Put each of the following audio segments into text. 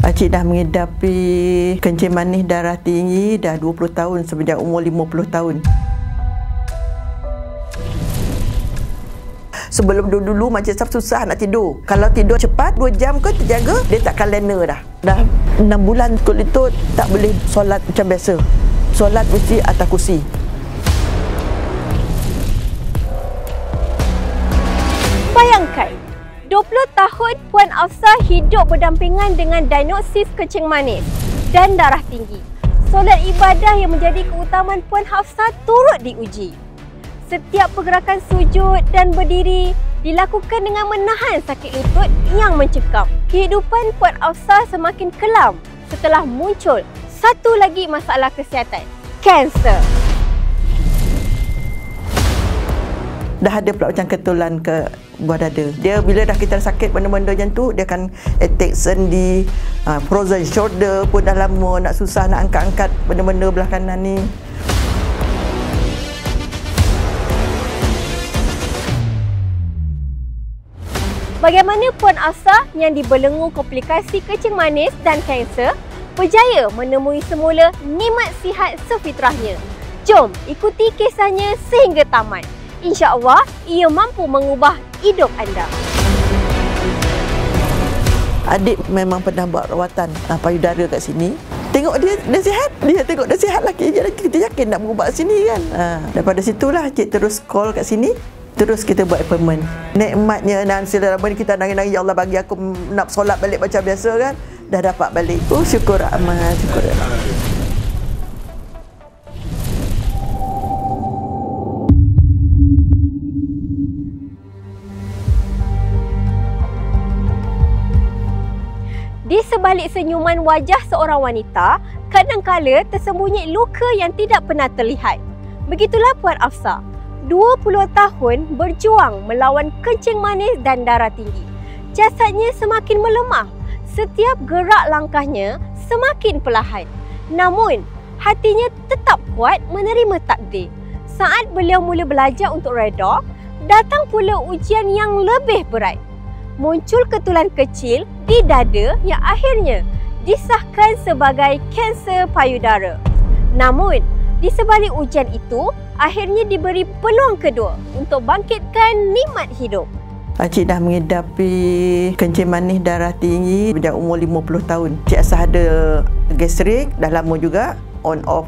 Pakcik dah mengidapi kencing manis darah tinggi dah 20 tahun sejak umur 50 tahun. Sebelum dulu Makcik Saf susah nak tidur. Kalau tidur cepat 2 jam ke terjaga, dia takkan lena dah. Dah 6 bulan kot itu tak boleh solat macam biasa. Solat mesti atas kursi. Bayangkan, 20 tahun Puan Afsah hidup berdampingan dengan diagnosis kencing manis dan darah tinggi. Solat ibadah yang menjadi keutamaan Puan Afsah turut diuji. Setiap pergerakan sujud dan berdiri dilakukan dengan menahan sakit lutut yang mencekam. Kehidupan Puan Afsah semakin kelam setelah muncul satu lagi masalah kesihatan, kanser. Dah ada pula macam ketulan ke buah dada. Dia bila dah kita sakit benda-benda macam tu, dia akan attack sendi, frozen shoulder pun dah lama nak susah nak angkat-angkat benda-benda belah kanan ni. Bagaimana Puan Afsah yang dibelenggu komplikasi kencing manis dan kanser berjaya menemui semula nikmat sihat sefitrahnya? Jom ikuti kisahnya sehingga tamat. InsyaAllah, ia mampu mengubah hidup anda. Adik memang pernah buat rawatan payudara kat sini. Tengok dia sihat. Dia tengok dia sihat lagi. Jadi kita yakin nak berubat kat sini kan. Daripada situlah cik terus call kat sini. Terus kita buat appointment. Nikmatnya dan selama ni kita nangis-nangis, ya Allah bagi aku nak solat balik macam biasa kan. Dah dapat balik. Oh syukur amat, syukur. Di sebalik senyuman wajah seorang wanita, kadangkala tersembunyi luka yang tidak pernah terlihat. Begitulah Puan Afsah. 20 tahun berjuang melawan kencing manis dan darah tinggi. Jasadnya semakin melemah. Setiap gerak langkahnya semakin perlahan. Namun, hatinya tetap kuat menerima takdir. Saat beliau mula belajar untuk reda, datang pula ujian yang lebih berat. Muncul ketulan kecil di dada yang akhirnya disahkan sebagai kanser payudara. Namun, di sebalik ujian itu, akhirnya diberi peluang kedua untuk bangkitkan nikmat hidup. Pakcik dah mengidapi kencing manis darah tinggi sejak umur 50 tahun. Cik Asah ada gastrik, dah lama juga, on off.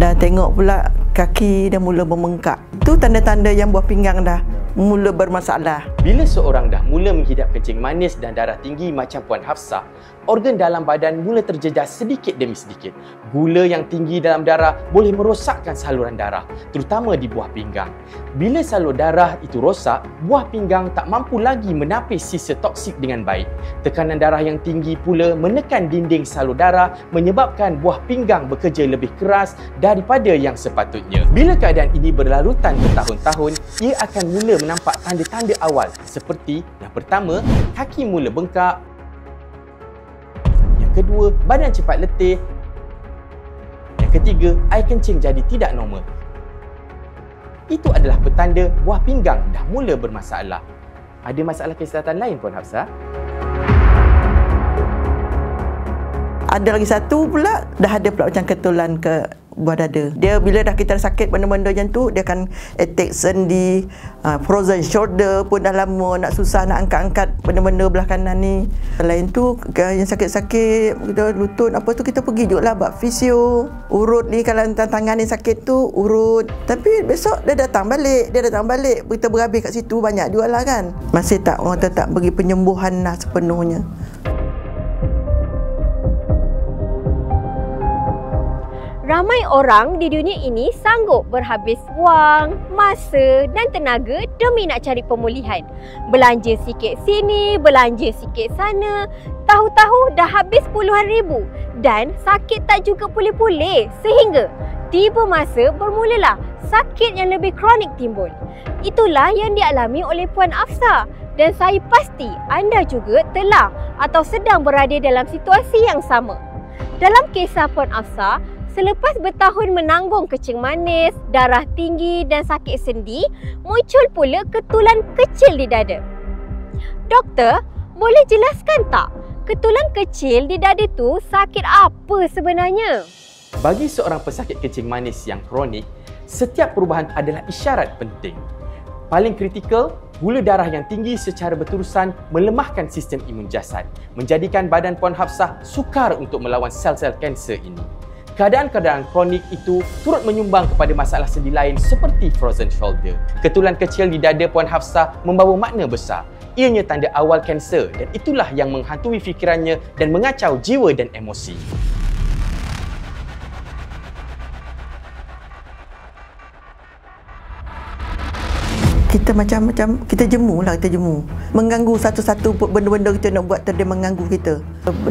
Dah tengok pula kaki dah mula membengkak. Itu tanda-tanda yang buah pinggang dah mula bermasalah. Bila seorang dah mula menghidap kencing manis dan darah tinggi macam Puan Afsah, organ dalam badan mula terjejas sedikit demi sedikit. Gula yang tinggi dalam darah boleh merosakkan saluran darah, terutama di buah pinggang. Bila salur darah itu rosak, buah pinggang tak mampu lagi menapis sisa toksik dengan baik. Tekanan darah yang tinggi pula menekan dinding salur darah, menyebabkan buah pinggang bekerja lebih keras daripada yang sepatutnya. Bila keadaan ini berlarutan bertahun-tahun, ia akan mula nampak tanda-tanda awal seperti yang pertama, kaki mula bengkak. Yang kedua, badan cepat letih. Yang ketiga, air kencing jadi tidak normal. Itu adalah petanda buah pinggang dah mula bermasalah. Ada masalah kesihatan lain Puan Afsah? Ada lagi satu pula, dah ada pula macam ketulan ke buah dada. Dia bila dah kita sakit benda-benda macam tu, dia akan attack sendi, frozen shoulder pun dah lama nak susah nak angkat-angkat benda-benda belah kanan ni. Selain tu, yang sakit-sakit kita lutut apa tu, kita pergi juga lah buat fisio. Urut ni kalau tangan ni sakit tu urut. Tapi besok dia datang balik. Kita berhabis kat situ banyak juga lah kan. Masih tak, orang tak bagi penyembuhan lah sepenuhnya. Ramai orang di dunia ini sanggup berhabis wang, masa dan tenaga demi nak cari pemulihan. Belanja sikit sini, belanja sikit sana. Tahu-tahu dah habis puluhan ribu dan sakit tak juga pulih-pulih. Sehingga tiba masa bermulalah sakit yang lebih kronik timbul. Itulah yang dialami oleh Puan Afsah. Dan saya pasti anda juga telah atau sedang berada dalam situasi yang sama. Dalam kisah Puan Afsah, selepas bertahun menanggung kencing manis, darah tinggi dan sakit sendi, muncul pula ketulan kecil di dada. Doktor, boleh jelaskan tak Ketulan kecil di dada tu sakit apa sebenarnya? Bagi seorang pesakit kencing manis yang kronik, setiap perubahan adalah isyarat penting. Paling kritikal, gula darah yang tinggi secara berterusan melemahkan sistem imun jasad, menjadikan badan Puan Hafsah sukar untuk melawan sel-sel kanser ini. Keadaan-keadaan kronik itu turut menyumbang kepada masalah sendi lain seperti frozen shoulder. Ketulan kecil di dada Puan Hafsah membawa makna besar. Ianya tanda awal kanser dan itulah yang menghantui fikirannya dan mengacau jiwa dan emosi. Kita macam-macam, kita jemu. Mengganggu satu-satu benda-benda kita nak buat tu, dia mengganggu kita.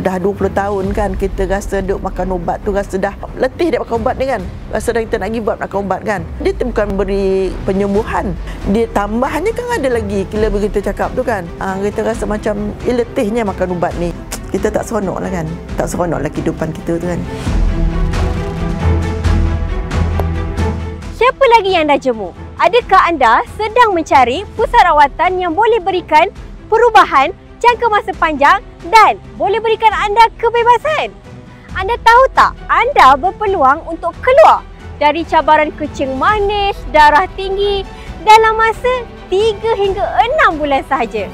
Dah 20 tahun kan kita rasa duk makan ubat tu, rasa dah letih dia makan ubat ni kan. Rasa dah kita nak give up makan ubat kan. Dia tu bukan beri penyembuhan. Dia tambahannya kan ada lagi kila begitu cakap tu kan. Kita rasa macam letihnya makan ubat ni. Kita tak seronok lah kan. Tak seronok lah kehidupan kita tu kan. Siapa lagi yang dah jemu? Adakah anda sedang mencari pusat rawatan yang boleh berikan perubahan jangka masa panjang dan boleh berikan anda kebebasan? Anda tahu tak, anda berpeluang untuk keluar dari cabaran kencing manis, darah tinggi dalam masa 3 hingga 6 bulan sahaja.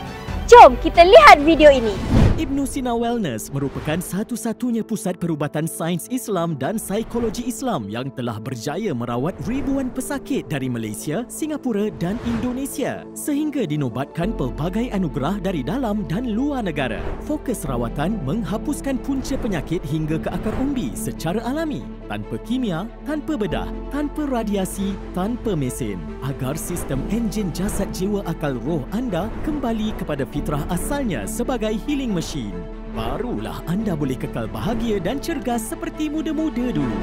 Jom kita lihat video ini. Ibnu Sina Wellness merupakan satu-satunya pusat perubatan sains Islam dan psikologi Islam yang telah berjaya merawat ribuan pesakit dari Malaysia, Singapura dan Indonesia sehingga dinobatkan pelbagai anugerah dari dalam dan luar negara. Fokus rawatan menghapuskan punca penyakit hingga ke akar umbi secara alami, tanpa kimia, tanpa bedah, tanpa radiasi, tanpa mesin, agar sistem enjin jasad jiwa akal roh anda kembali kepada fitrah asalnya sebagai healing machine. Barulah anda boleh kekal bahagia dan cergas seperti muda-muda dulu.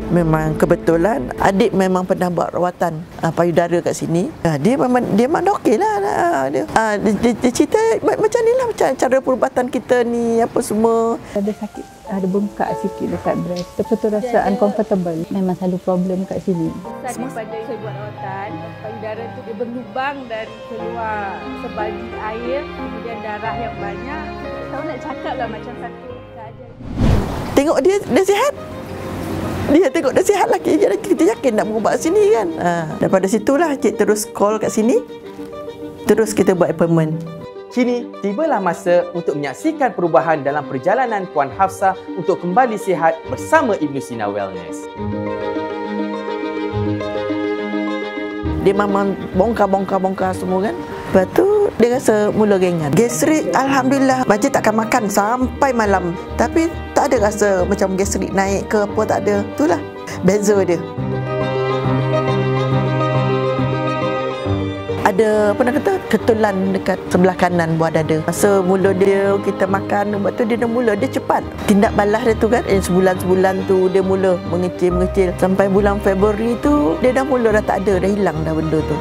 Memang kebetulan adik memang pernah buat rawatan payudara kat sini. Dia memang okey lah. Dia cerita macam ni lah, macam cara perubatan kita ni apa semua. Ada sakit, ada bengkak sikit dekat breast. Betul rasa uncomfortable. Memang selalu problem kat sini. Daripada saya buat rawatan, payudara tu dia berlubang dan keluar sebagi air, kemudian darah yang banyak. Tahu nak cakap lah macam satu keadaan. Tengok dia sihat. Dia tengok dah sihat lah, kita yakin nak berubat sini kan. Daripada situlah cik terus call kat sini. Terus kita buat appointment. Kini, tibalah masa untuk menyaksikan perubahan dalam perjalanan Puan Hafsah untuk kembali sihat bersama Ibnu Sina Wellness. Dia memang bongkar semua kan. Lepas tu, dia rasa mula ringan. Gastrik, Alhamdulillah, macam takkan makan sampai malam. Tapi tak ada rasa macam gastrik naik ke apa, tak ada. Itulah beza dia. Ada apa nak kata, ketulan dekat sebelah kanan buah dada. Masa mula dia kita makan, lepas tu dia dah mula, dia cepat. Tindak balas dia tu kan, sebulan-sebulan tu dia mula mengecil. Sampai bulan Februari tu, dia dah mula dah tak ada, dah hilang dah benda tu.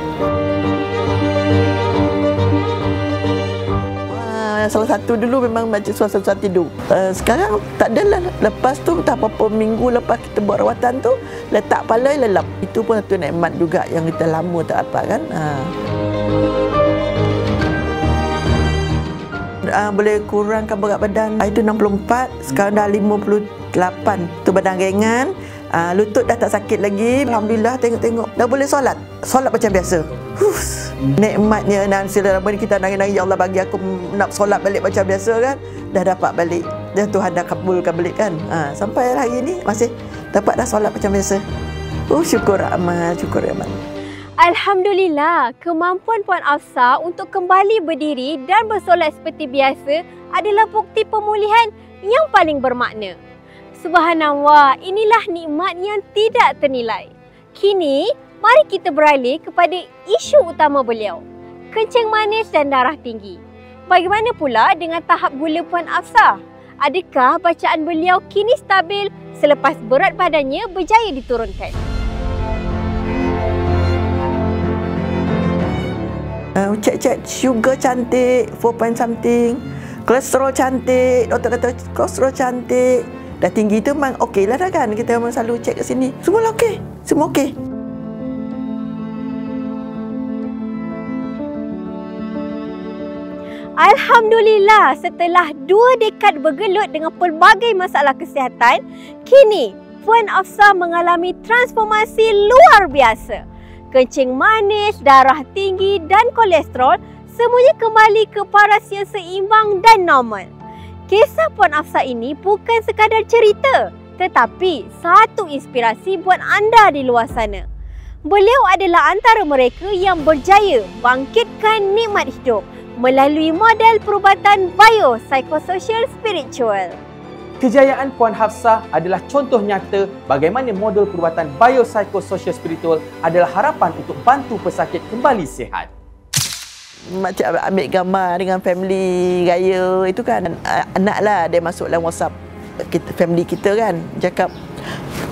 Salah satu dulu memang macam susah tidur. Sekarang tak adalah. Lepas tu tak apa-apa minggu lepas kita buat rawatan tu, letak kepala lelap. Itu pun satu nikmat juga yang kita lama tak dapat kan. Boleh kurangkan berat badan. Itu 64, sekarang dah 58. Tu badan ringan. Lutut dah tak sakit lagi. Alhamdulillah, tengok-tengok dah boleh solat macam biasa. Nikmatnya Nancy dalam ni kita nangis-nangis, ya Allah bagi aku nak solat balik macam biasa kan. Dah dapat balik. Dan Tuhan dah kabulkan balik kan. Sampai hari ni masih dapat dah solat macam biasa. Syukur amat. Alhamdulillah, kemampuan Puan Hafsah untuk kembali berdiri dan bersolat seperti biasa adalah bukti pemulihan yang paling bermakna. Subhanallah, inilah nikmat yang tidak ternilai. Kini, mari kita beralih kepada isu utama beliau, kencing manis dan darah tinggi. Bagaimana pula dengan tahap gula Puan Hafsah? Adakah bacaan beliau kini stabil selepas berat badannya berjaya diturunkan? Cek sugar cantik, 4 point something. Kolesterol cantik, doktor kata kolesterol cantik. Dah tinggi tu memang okey lah dah kan. Kita memang selalu cek kat sini. Semua okey. Semua okey. Alhamdulillah, setelah 2 dekad bergelut dengan pelbagai masalah kesihatan, kini Puan Afsah mengalami transformasi luar biasa. Kencing manis, darah tinggi dan kolesterol semuanya kembali ke paras yang seimbang dan normal. Kisah Puan Afsah ini bukan sekadar cerita, tetapi satu inspirasi buat anda di luar sana. Beliau adalah antara mereka yang berjaya bangkitkan nikmat hidup melalui model perubatan biopsychosocial spiritual. Kejayaan Puan Hafsah adalah contoh nyata bagaimana model perubatan biopsychosocial spiritual adalah harapan untuk bantu pesakit kembali sihat. Macam ambil gambar dengan family raya itu kan, anak lah dia masuk dalam WhatsApp kita, family kita kan, cakap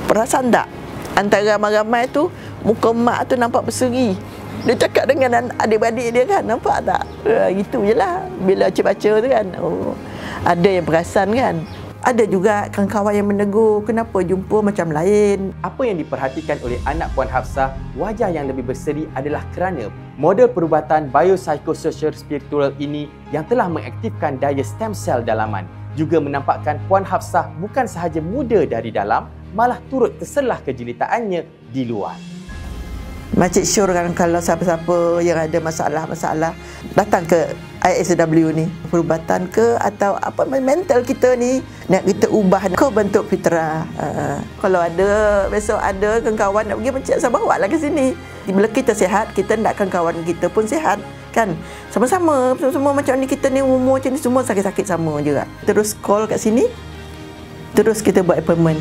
perasan tak antara ramai-ramai tu muka mak tu nampak berseri. Dia cakap dengan adik-beradik dia kan, nampak tak? Gitu je lah bila baca tu kan. Oh, ada yang perasan kan. Ada juga kawan-kawan yang menegur, kenapa jumpa macam lain. Apa yang diperhatikan oleh anak Puan Hafsah, wajah yang lebih berseri adalah kerana model perubatan biopsychosocial spiritual ini yang telah mengaktifkan daya stem cell dalaman juga menampakkan Puan Hafsah bukan sahaja muda dari dalam, malah turut terselah kejilitaannya di luar. Makcik sure kan kalau siapa-siapa yang ada masalah-masalah datang ke ISW ni, perubatan ke atau apa mental kita ni nak kita ubah ke bentuk fitrah. Kalau ada besok ada kawan-kawan nak pergi Makcik Afsah bawa lah ke sini. Bila kita sihat, kita nakkan kawan kita pun sihat kan. Sama-sama macam ni, kita ni umur macam ni semua sakit-sakit sama juga. Terus call kat sini, terus kita buat appointment.